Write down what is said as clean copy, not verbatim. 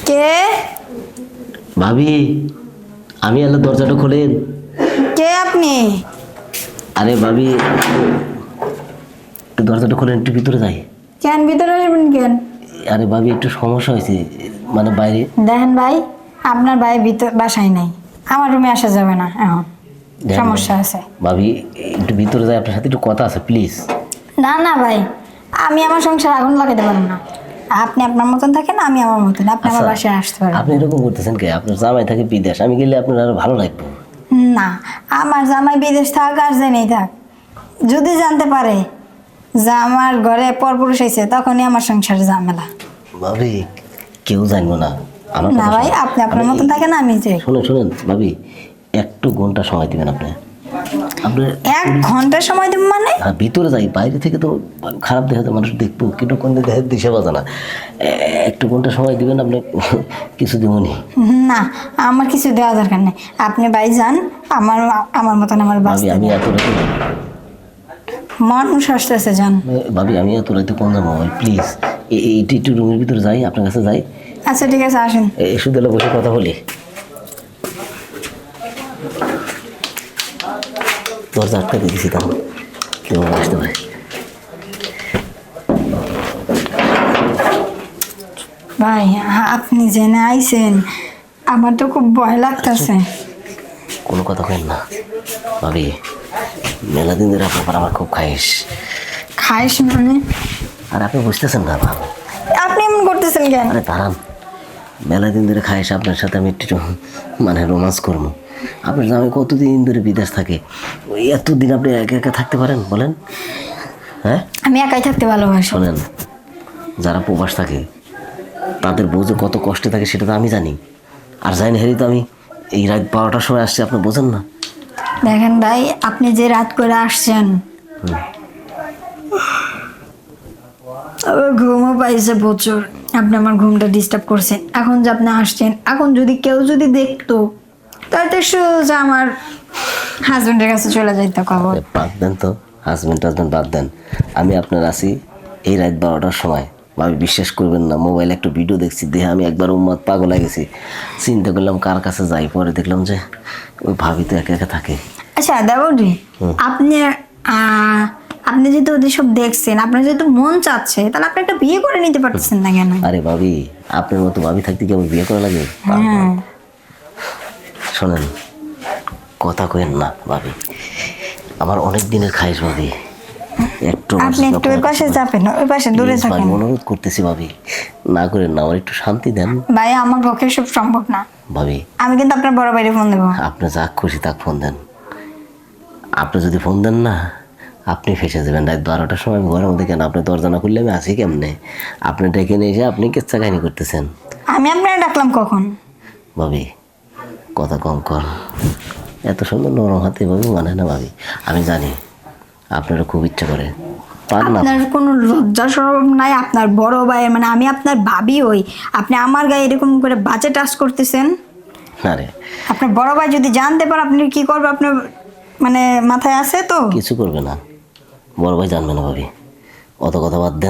কে? ভাবি, আমি আলো, দরজাটা খোলেন। কে আপনি? আরে ভাবি, একটু দরজাটা খোলেন, একটু ভিতরে যাই। কেন ভিতরে আসবেন কেন? আরে ভাবি, একটু সমস্যা হয়েছে, মানে বাইরে। দেখেন ভাই, আপনার ভাই বাসায় নাই, আমার রুমে আসা যাবে না এখন, সমস্যা আছে। ভাবি, একটু ভিতরে যাই, আপনার সাথে একটু কথা আছে, প্লিজ। না না ভাই, আমি আমার সংসার আগুন লাগাতে পারবো না। আপনি আপনার মতন থাকেন, আমি আমার মতন। আপনি আমার বাসায় আসতে পারেন। আপনি এরকম করতেছেন কে? আপনার জামাই থাকে বিদেশ, আমি গেলে আপনার আরো ভালো লাগবে। না, আমার জামাই বিদেশ থাক আর জেনেই থাক, যদি জানতে পারে যে আমার ঘরে পরপুরুষ হয়েছে, তখনই আমার সংসারে ঝামেলা। ভাবি, কেউ জানবো না। না ভাই, আপনি আপনার মতন থাকেন, আমি চাই। শুনেন ভাবি, একটু ঘন্টা সময় দিবেন আপনি। 1 ঘন্টা সময় দেব মানে? ভিতরে যাই, বাইরে থেকে তো খারাপ দেখা যায়, মানুষ দেখবো কিটুক্ষণ দেখে দিশে বাজা না। একটু ঘন্টা সময় দিবেন আপনি, কিছু দিবনি। না, আমার কিছু দেওয়া দরকার নেই, আপনি ভাই যান, আমার মতন আমার বাঁচতে আমি দিন। এত রাতে মানুষ আসতেছে, যান। ভাবি, আমি এত রাতে কোন যাবো? প্লিজ এইটি একটু রুমের ভিতরে যাই, আপনার কাছে যাই। আচ্ছা ঠিক আছে, আসেন। শুধু বসে কথা বলি। দরজা আটকা দিয়ে দিছি, তখন কেউ আসতে পারে। ভাই, আপনি জেনে আইছেন, আমার তো খুব ভয় লাগতেছে। কোনো কথা কেন না ভাবি, মেলা দিন ধরে আপনার আমার খুব খাইস। খাইস মানে? আর আপনি বুঝতেছেন না ভাব, আপনি এমন করতেছেন কেন? আরে দাঁড়ান, মেলা দিন ধরে খাইস, আপনার সাথে আমি একটু মানে রোমান্স করবো। আপনার আমি কতদিন ধরে বিদেশ থাকে, ওই এতদিন আপনি একা একা থাকতে পারেন বলেন? হ্যাঁ, আমি একাই থাকতে ভালোবাসি। শোনেন, যারা প্রবাস থাকে তাদের বউ যে কত কষ্টে থাকে সেটা তো আমি জানি। আর জানি হেরি তো আমি এই রাত 12টার সময় আসছি, আপনি বোঝেন না? দেখেন ভাই, আপনি যে রাত করে আসছেন, ঘুমও পাইছে প্রচুর, আপনি আমার ঘুমটা ডিস্টার্ব করছেন। এখন যে আপনি আসছেন, এখন যদি কেউ দেখতো, তাহলে সোজা আমার হাজবেন্ডের কাছে চলে যাইতো খবর। বাদ দেন তো, হাজব্যান্ড বাদ দেন। আমি আপনার আছি এই রাত 12টার সময়, ভাবি বিশ্বাস করবেন না, মোবাইলে একটা ভিডিও দেখছি, দেখে আমি একবার উম্মাদ পাগল হয়ে গেছি। চিন্তা করলাম কার কাছে যাই, পরে দেখলাম যে ওই ভাবি তো একা একা থাকে। আচ্ছা দেবরি, আপনি আপনি যেহেতু ওদের সব দেখছেন, আপনার যেহেতু মন চাচ্ছে, তাহলে আপনি একটা বিয়ে করে নিতে পারতেছেন না কেন? আরে ভাবি, আপনার মতো ভাবি থাকতে কি আমার বিয়ে করা লাগে? হ্যাঁ, শোনেন, কথা কইেন না ভাবি, আমার অনেক দিনের খাইশ ভাবি, আপনি একটু ওই পাশে যাবেন, ওই পাশে দূরে থাকেন। অনুরোধ করতেছি ভাবি, না করেন না, আমার একটু শান্তি দেন ভাই। আমার পক্ষে সব সম্ভব না ভাবি। আমি কিন্তু আপনার বড় ভাইরে ফোন দেবো। আপনি যা খুশি তাক ফোন দেন। আপনি যদি ফোন দেন না, আপনি ফেসে যাবেন। রাত 12টার সময় আমি ঘরের মধ্যে, কেন আপনি দরজা না খুললে আমি আসি কেমনে? আপনি ডেকে নিয়ে এসে আপনি কেচ্ছা কাহিনী করতেছেন। আমি আপনার ডাকলাম কখন? ভাবি, কথা কম কর, এত সুন্দর নরম হাতে ভাবি মানে না ভাবি। আমি জানি আপনারও খুব ইচ্ছা করে, পার না। আপনার কোনো লজ্জা শরম নাই? আপনার বড় ভাই, মানে আমি আপনার ভাবি হই, আপনি আমার গায়ে এরকম করে বাজে টাচ করতেছেন? না রে, আপনার বড় ভাই যদি জানতে পারে, আপনি কি করবে? আপনার মানে মাথায় আছে তো? কিছু করবে না, বড় ভাই জানবে না ভাবি, অত কথা বাদ দেন।